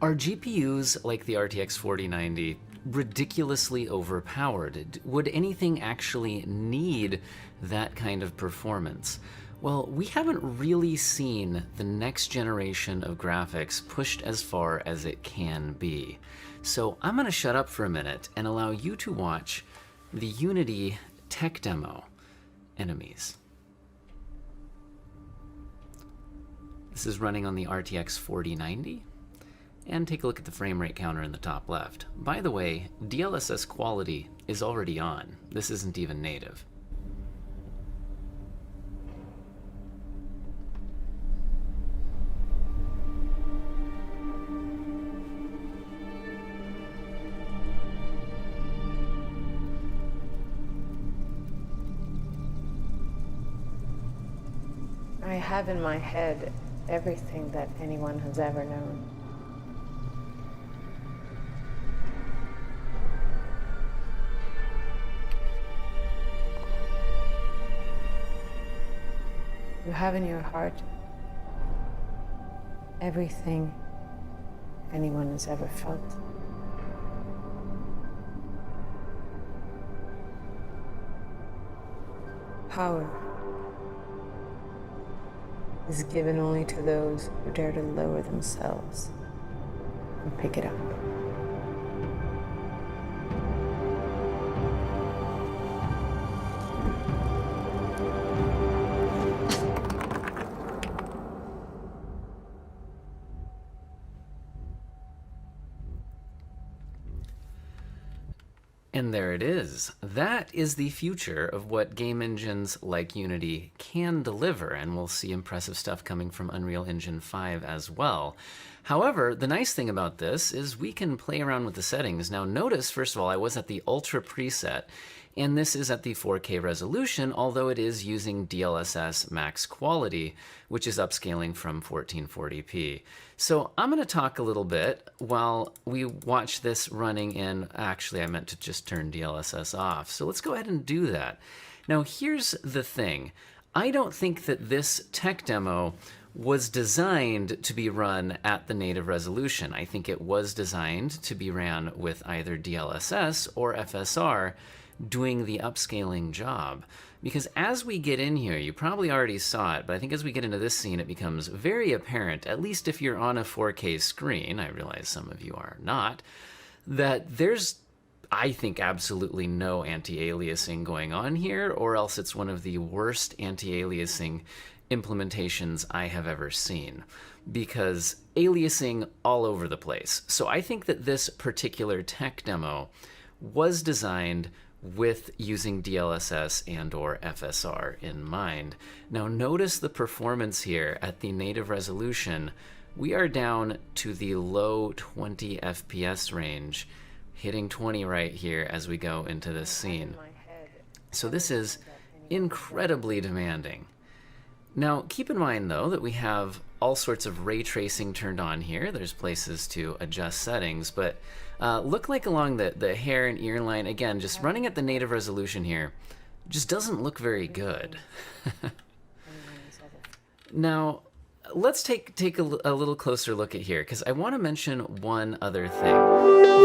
Are GPUs like the RTX 4090 ridiculously overpowered? Would anything actually need that kind of performance? Well, we haven't really seen the next generation of graphics pushed as far as it can be. So I'm going to shut up for a minute and allow you to watch the Unity tech demo, Enemies. This is running on the RTX 4090. And take a look at the frame rate counter in the top left. By the way, DLSS quality is already on. This isn't even native. I have in my head everything that anyone has ever known. You have in your heart everything anyone has ever felt. Power is given only to those who dare to lower themselves and pick it up. And there it is. That is the future of what game engines like Unity can deliver, and we'll see impressive stuff coming from Unreal Engine 5 as well. However, the nice thing about this is we can play around with the settings. Now notice, first of all, I was at the Ultra preset, and this is at the 4K resolution, although it is using DLSS max quality, which is upscaling from 1440p. So I'm going to talk a little bit while we watch this running in, actually I meant to just turn DLSS off. So let's go ahead and do that. Now here's the thing. I don't think that this tech demo was designed to be run at the native resolution. I think it was designed to be ran with either DLSS or FSR, doing the upscaling job. Because as we get in here, you probably already saw it, but I think as we get into this scene, it becomes very apparent, at least if you're on a 4K screen, I realize some of you are not, that there's, I think, absolutely no anti-aliasing going on here, or else it's one of the worst anti-aliasing implementations I have ever seen, because aliasing all over the place. So I think that this particular tech demo was designed with using DLSS and or FSR in mind. Now notice the performance here at the native resolution. We are down to the low 20 FPS range, hitting 20 right here as we go into this scene. So this is incredibly demanding. Now keep in mind though that we have all sorts of ray tracing turned on here. There's places to adjust settings, but look like along the hair and ear line, again, just running at the native resolution here, just doesn't look very good. Now, let's take a little closer look at here, because I want to mention one other thing.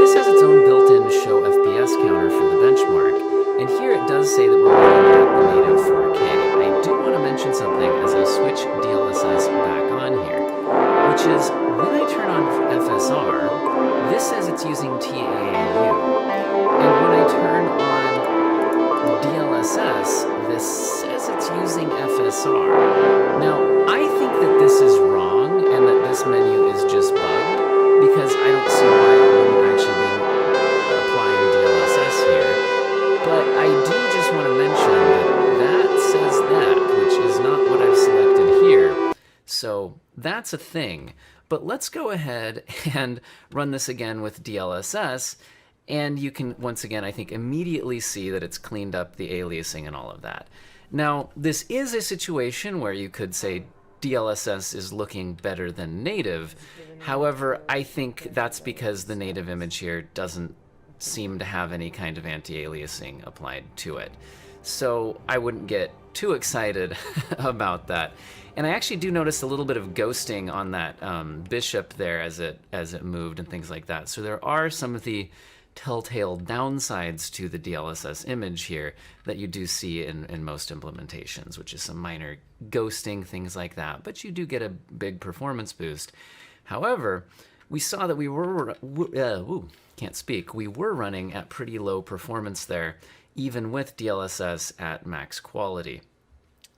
This has its own built-in show FPS counter for the benchmark, and here it does say that we're running at the native 4K. I do want to mention something as I switch DLSS back on here, which is when I turn on FSR, this says it's using TAAU, and when I turn on DLSS, this says it's using FSR. Now, I think that this is wrong, and that this menu is just bugged, because I don't see why it wouldn't actually be applying DLSS here. But I do just want to mention that that says that, which is not what I've selected here. So that's a thing. But let's go ahead and run this again with DLSS, and you can, once again, I think, immediately see that it's cleaned up the aliasing and all of that. Now, this is a situation where you could say DLSS is looking better than native. However, I think that's because the native image here doesn't seem to have any kind of anti-aliasing applied to it. So I wouldn't get too excited about that. And I actually do notice a little bit of ghosting on that bishop there as it moved and things like that. So there are some of the telltale downsides to the DLSS image here that you do see in most implementations, which is some minor ghosting, things like that. But you do get a big performance boost. However, we saw that we were, can't speak, we were running at pretty low performance there, even with DLSS at max quality.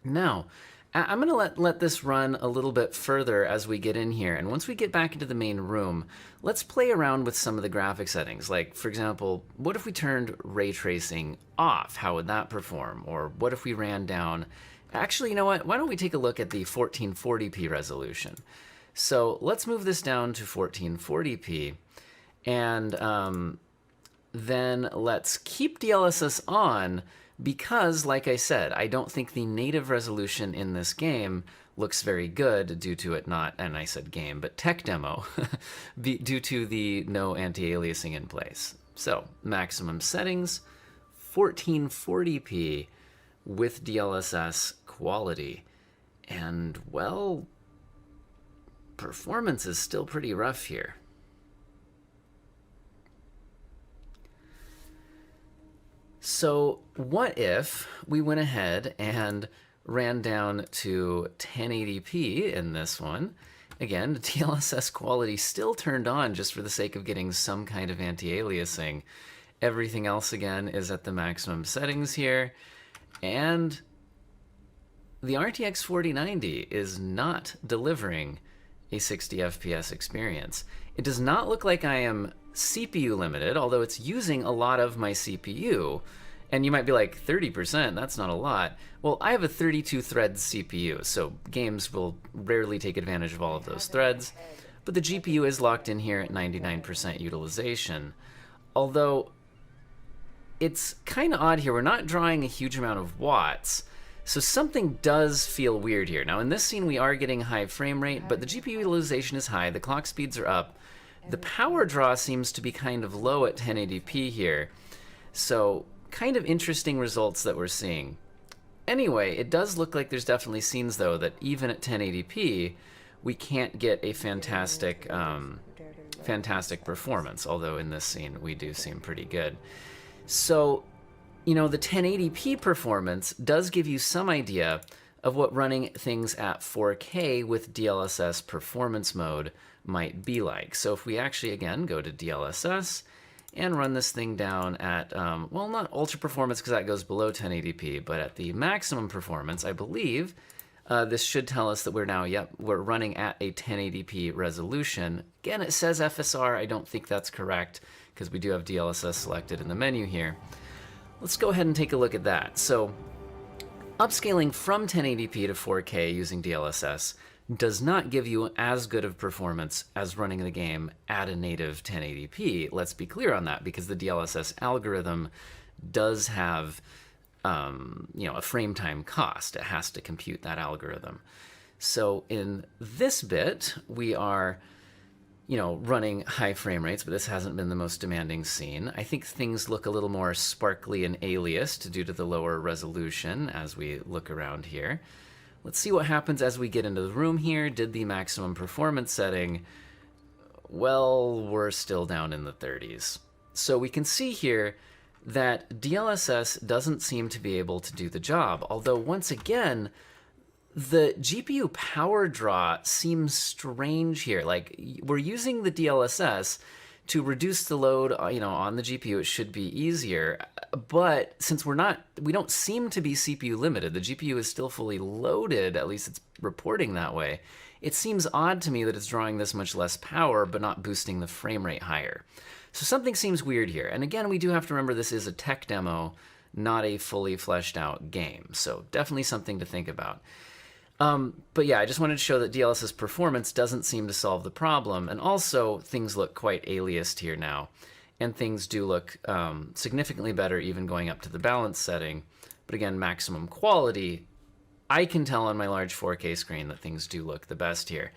Now, I'm going to let this run a little bit further as we get in here. And once we get back into the main room, let's play around with some of the graphic settings. Like, for example, what if we turned ray tracing off? How would that perform? Or what if we ran down... Actually, you know what? Why don't we take a look at the 1440p resolution? So let's move this down to 1440p. And then let's keep DLSS on, because, like I said, I don't think the native resolution in this game looks very good due to it not, and I said game, but tech demo, due to the no anti-aliasing in place. So, maximum settings, 1440p with DLSS quality. And, well, performance is still pretty rough here. So what if we went ahead and ran down to 1080p in this one? Again, the DLSS quality still turned on just for the sake of getting some kind of anti-aliasing. Everything else, again, is at the maximum settings here. And the RTX 4090 is not delivering a 60 FPS experience. It does not look like I am CPU limited, although it's using a lot of my CPU. And you might be like, 30%, that's not a lot. Well, I have a 32 thread CPU, so games will rarely take advantage of all of those threads. But the GPU is locked in here at 99% utilization. Although, it's kind of odd here. We're not drawing a huge amount of watts. So something does feel weird here. Now, in this scene, we are getting high frame rate, but the GPU utilization is high. The clock speeds are up. The power draw seems to be kind of low at 1080p here. So, kind of interesting results that we're seeing. Anyway, it does look like there's definitely scenes, though, that even at 1080p, we can't get a fantastic performance, although in this scene, we do seem pretty good. So, you know, the 1080p performance does give you some idea of what running things at 4K with DLSS performance mode might be like. So if we actually, again, go to DLSS and run this thing down at, well, not ultra performance because that goes below 1080p, but at the maximum performance, I believe this should tell us that we're now, we're running at a 1080p resolution. Again, it says FSR. I don't think that's correct because we do have DLSS selected in the menu here. Let's go ahead and take a look at that. So upscaling from 1080p to 4K using DLSS does not give you as good of performance as running the game at a native 1080p. Let's be clear on that, because the DLSS algorithm does have a frame time cost. It has to compute that algorithm. So in this bit, we are running high frame rates, but this hasn't been the most demanding scene. I think things look a little more sparkly and aliased due to the lower resolution as we look around here. Let's see what happens as we get into the room here. Did the maximum performance setting? Well, we're still down in the 30s. So we can see here that DLSS doesn't seem to be able to do the job, although once again, the GPU power draw seems strange here. Like, we're using the DLSS to reduce the load, on the GPU. It should be easier. But since we don't seem to be CPU limited, the GPU is still fully loaded, at least it's reporting that way. It seems odd to me that it's drawing this much less power, but not boosting the frame rate higher. So something seems weird here. And again, we do have to remember this is a tech demo, not a fully fleshed out game. So definitely something to think about. But yeah, I just wanted to show that DLSS performance doesn't seem to solve the problem. And also, things look quite aliased here now. And things do look significantly better even going up to the balance setting. But again, maximum quality, I can tell on my large 4K screen that things do look the best here.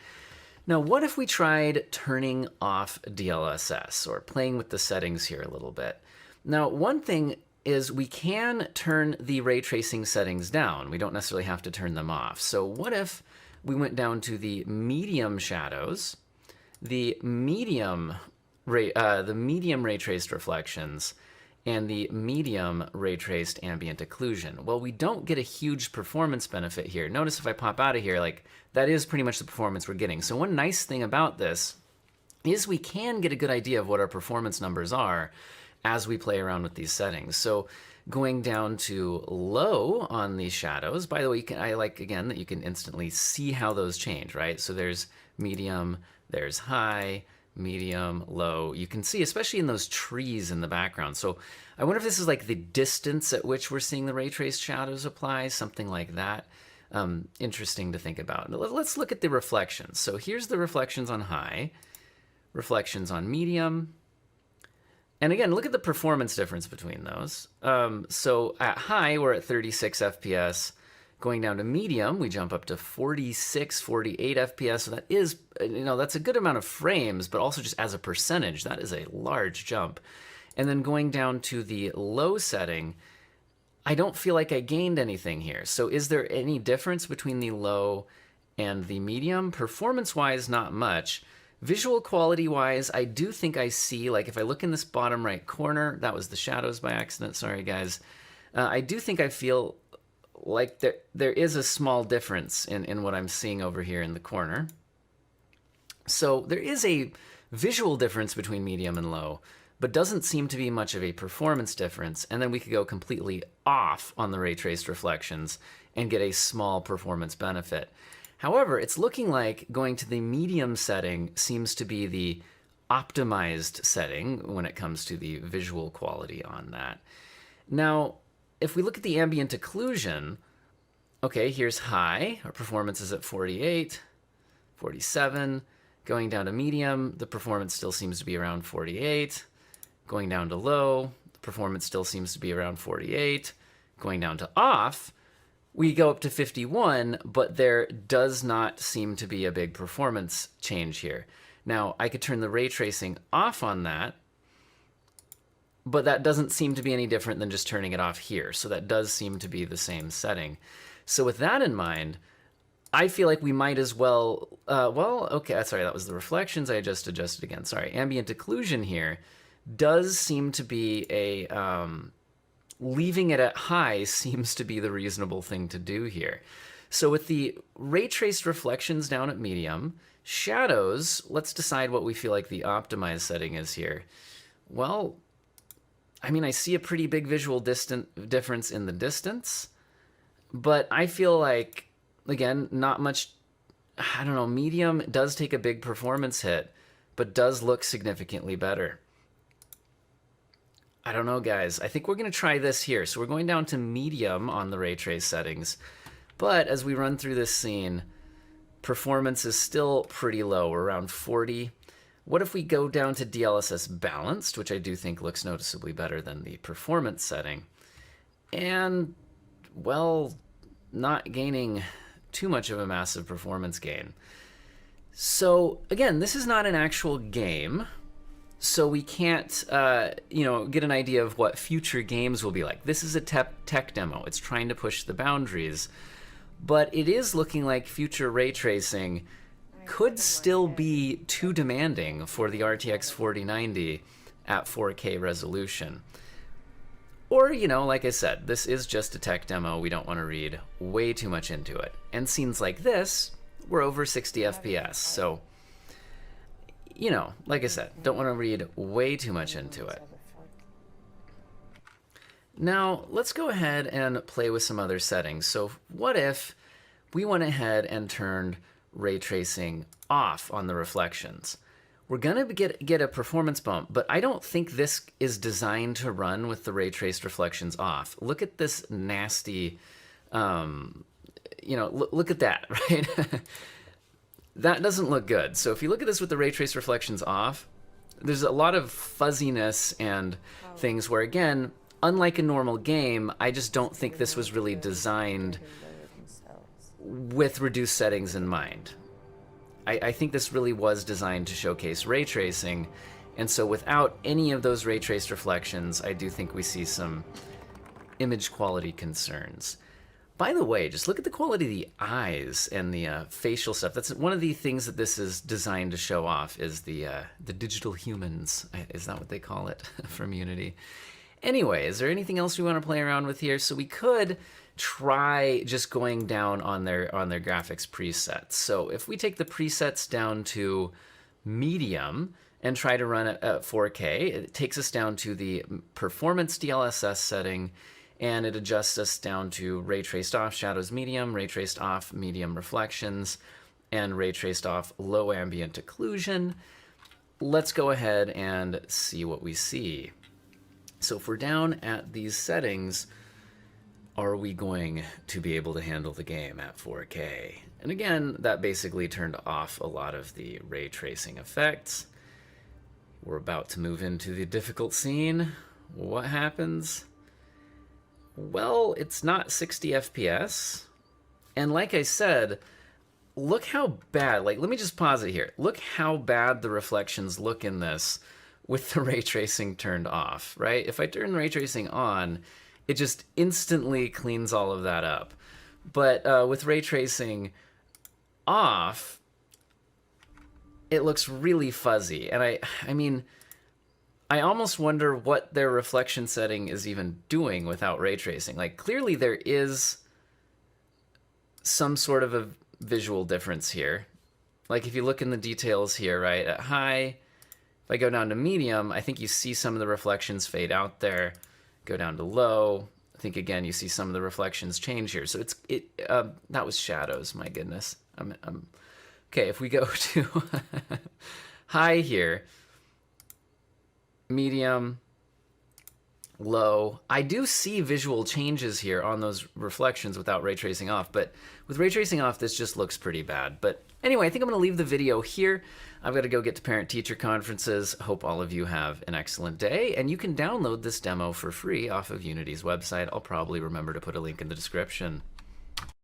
Now, what if we tried turning off DLSS or playing with the settings here a little bit? Now, one thing is we can turn the ray tracing settings down. We don't necessarily have to turn them off. So what if we went down to the medium shadows, the medium ray traced reflections, and the medium ray traced ambient occlusion? Well, we don't get a huge performance benefit here. Notice if I pop out of here, like that is pretty much the performance we're getting. So one nice thing about this is we can get a good idea of what our performance numbers are as we play around with these settings. So going down to low on these shadows, by the way, I like again that you can instantly see how those change, right? So there's medium, there's high, medium, low. You can see, especially in those trees in the background. So I wonder if this is like the distance at which we're seeing the ray traced shadows apply, something like that. Interesting to think about. Let's look at the reflections. So here's the reflections on high, reflections on medium. And again, look at the performance difference between those. So at high, we're at 36 FPS. Going down to medium, we jump up to 46, 48 FPS. So that is, that's a good amount of frames, but also just as a percentage, that is a large jump. And then going down to the low setting, I don't feel like I gained anything here. So is there any difference between the low and the medium? Performance-wise, not much. Visual quality-wise, I do think I see, like if I look in this bottom right corner, that was the shadows by accident, sorry guys. I do think I feel like there is a small difference in what I'm seeing over here in the corner. So there is a visual difference between medium and low, but doesn't seem to be much of a performance difference. And then we could go completely off on the ray traced reflections and get a small performance benefit. However, it's looking like going to the medium setting seems to be the optimized setting when it comes to the visual quality on that. Now, if we look at the ambient occlusion, okay, here's high. Our performance is at 48, 47. Going down to medium, the performance still seems to be around 48. Going down to low, the performance still seems to be around 48. Going down to off, we go up to 51, but there does not seem to be a big performance change here. Now, I could turn the ray tracing off on that, but that doesn't seem to be any different than just turning it off here. So that does seem to be the same setting. So with that in mind, I feel like we might as well, okay, sorry, that was the reflections. I just adjusted again. Sorry, ambient occlusion here does seem to be a, leaving it at high seems to be the reasonable thing to do here. So with the ray traced reflections down at medium, shadows, let's decide what we feel like the optimized setting is here. Well, I mean, I see a pretty big visual difference in the distance, but I feel like, again, not much, I don't know, medium does take a big performance hit, but does look significantly better. I don't know, guys. I think we're going to try this here. So we're going down to medium on the ray trace settings. But as we run through this scene, performance is still pretty low. We're around 40. What if we go down to DLSS balanced, which I do think looks noticeably better than the performance setting. And, well, not gaining too much of a massive performance gain. So, again, this is not an actual game. So we can't, get an idea of what future games will be like. This is a tech demo. It's trying to push the boundaries. But it is looking like future ray tracing could still be too demanding for the RTX 4090 at 4K resolution. Or, like I said, this is just a tech demo. We don't want to read way too much into it. And scenes like this, we're over 60 FPS. So, like I said, don't want to read way too much into it. Now, let's go ahead and play with some other settings. So what if we went ahead and turned ray tracing off on the reflections? We're going to get a performance bump, but I don't think this is designed to run with the ray traced reflections off. Look at this nasty, look at that, right? That doesn't look good. So if you look at this with the ray trace reflections off, there's a lot of fuzziness and things where, again, unlike a normal game, I just don't think this was really designed with reduced settings in mind. I think this really was designed to showcase ray tracing, and so without any of those ray traced reflections, I do think we see some image quality concerns. By the way, just look at the quality of the eyes and the facial stuff. That's one of the things that this is designed to show off, is the digital humans. Is that what they call it from Unity? Anyway, is there anything else we want to play around with here? So we could try just going down on their graphics presets. So if we take the presets down to medium and try to run it at 4K, it takes us down to the performance DLSS setting, and it adjusts us down to ray traced off shadows medium, ray traced off medium reflections, and ray traced off low ambient occlusion. Let's go ahead and see what we see. So if we're down at these settings, are we going to be able to handle the game at 4K? And again, that basically turned off a lot of the ray tracing effects. We're about to move into the difficult scene. What happens? Well, it's not 60 FPS. And like I said, look how bad, like, let me just pause it here. Look how bad the reflections look in this with the ray tracing turned off, right? If I turn the ray tracing on, it just instantly cleans all of that up. But with ray tracing off, it looks really fuzzy. And I mean, I almost wonder what their reflection setting is even doing without ray tracing. Like, clearly there is some sort of a visual difference here. Like, if you look in the details here, right, at high, if I go down to medium, I think you see some of the reflections fade out there. Go down to low, I think again you see some of the reflections change here. So that was shadows, my goodness. Okay, if we go to high here, medium, low, I do see visual changes here on those reflections without ray tracing off, but with ray tracing off, this just looks pretty bad. But anyway, I think I'm going to leave the video here. I've got to go get to parent-teacher conferences. Hope all of you have an excellent day, and you can download this demo for free off of Unity's website. I'll probably remember to put a link in the description.